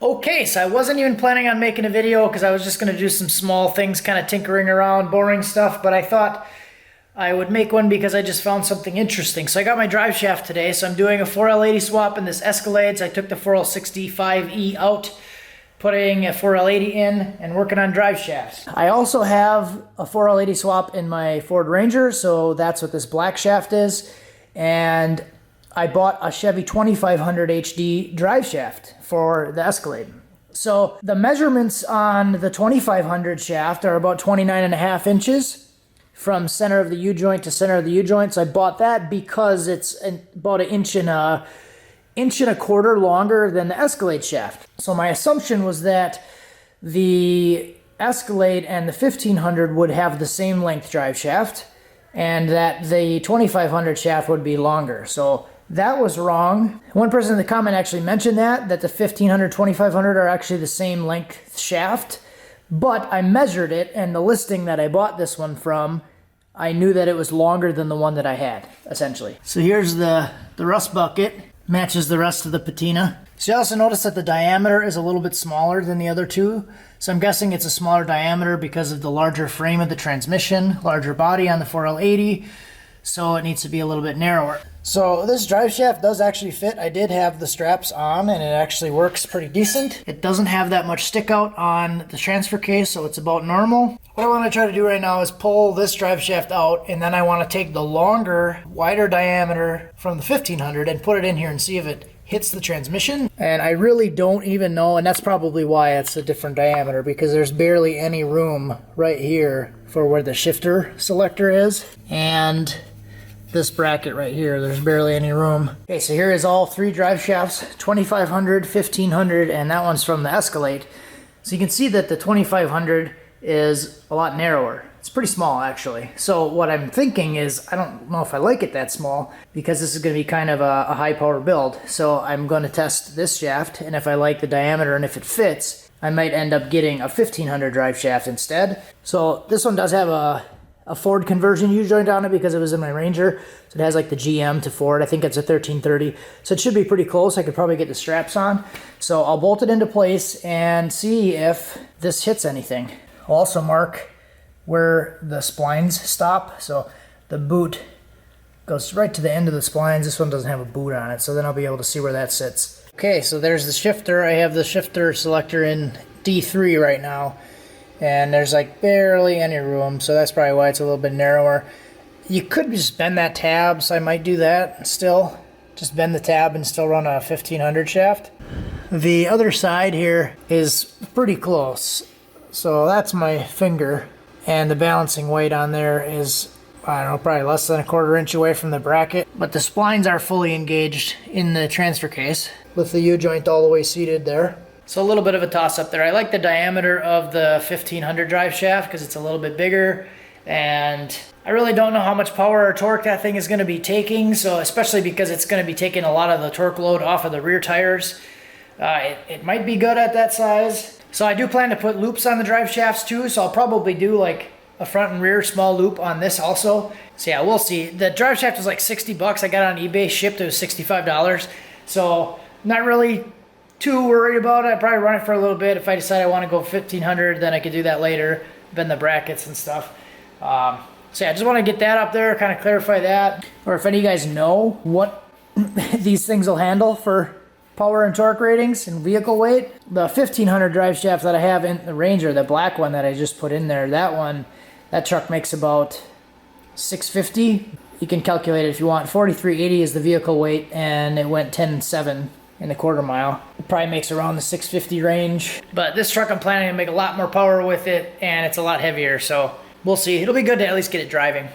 Okay, so I wasn't even planning on making a video because I was just going to do some small things, kind of tinkering around, boring stuff, but I thought I would make one because I just found something interesting. So I got my drive shaft today, so I'm doing a 4L80 swap in this Escalade. So I took the 4L65E out, putting a 4L80 in, and working on drive shafts. I also have a 4L80 swap in my Ford Ranger, so that's what this black shaft is. And I bought a Chevy 2500 HD drive shaft for the Escalade. So the measurements on the 2500 shaft are about 29.5 inches from center of the U-joint to center of the U-joint. So I bought that because it's about an inch and a quarter longer than the Escalade shaft. So my assumption was that the Escalade and the 1500 would have the same length drive shaft and that the 2500 shaft would be longer. So that was wrong. One person in the comment actually mentioned that the 1500, 2500 are actually the same length shaft, but I measured it, and the listing that I bought this one from, I knew that it was longer than the one that I had, essentially. So here's the rust bucket, matches the rest of the patina. So you also notice that the diameter is a little bit smaller than the other two. So I'm guessing it's a smaller diameter because of the larger frame of the transmission, larger body on the 4L80, so it needs to be a little bit narrower. So this drive shaft does actually fit. I did have the straps on and it actually works pretty decent. It doesn't have that much stick out on the transfer case, so it's about normal. What I want to try to do right now is pull this drive shaft out, and then I want to take the longer, wider diameter from the 1500 and put it in here and see if it hits the transmission. And I really don't even know, and that's probably why it's a different diameter, because there's barely any room right here for where the shifter selector is. And this bracket right here, there's barely any room. Okay, so here is all three drive shafts, 2500, 1500, and that one's from the Escalade. So you can see that the 2500 is a lot narrower. It's pretty small, actually. So what I'm thinking is, I don't know if I like it that small, because this is going to be kind of a high power build. So I'm going to test this shaft, and if I like the diameter and if it fits, I might end up getting a 1500 drive shaft instead. So this one does have a Ford conversion U-joint on it because it was in my Ranger. So it has like the GM to Ford. I think it's a 1330. So it should be pretty close. I could probably get the straps on. So I'll bolt it into place and see if this hits anything. I'll also mark where the splines stop. So the boot goes right to the end of the splines. This one doesn't have a boot on it, so then I'll be able to see where that sits. Okay, so there's the shifter. I have the shifter selector in D3 right now, and there's like barely any room, so that's probably why it's a little bit narrower. You could just bend that tab, so I might do that still. Just bend the tab and still run a 1500 shaft. The other side here is pretty close. So that's my finger, and the balancing weight on there is, I don't know, probably less than a quarter inch away from the bracket. But the splines are fully engaged in the transfer case with the U-joint all the way seated there. So a little bit of a toss up there. I like the diameter of the 1500 drive shaft because it's a little bit bigger, and I really don't know how much power or torque that thing is going to be taking, so especially because it's going to be taking a lot of the torque load off of the rear tires. It might be good at that size. So I do plan to put loops on the drive shafts too, so I'll probably do like a front and rear small loop on this also. So yeah, we'll see. The drive shaft was like 60 bucks. I got it on eBay, shipped. It was $65. So not really too worried about it. I'd probably run it for a little bit. If I decide I want to go 1500, then I could do that later, bend the brackets and stuff. So yeah, I just want to get that up there, kind of clarify that. Or if any of you guys know what these things will handle for power and torque ratings and vehicle weight. The 1500 drive shaft that I have in the Ranger, the black one that I just put in there, that truck makes about 650. You can calculate it if you want. 4380 is the vehicle weight, and it went 10.7 in the quarter mile. It probably makes around the 650 range. But this truck, I'm planning to make a lot more power with it, and it's a lot heavier, so we'll see. It'll be good to at least get it driving.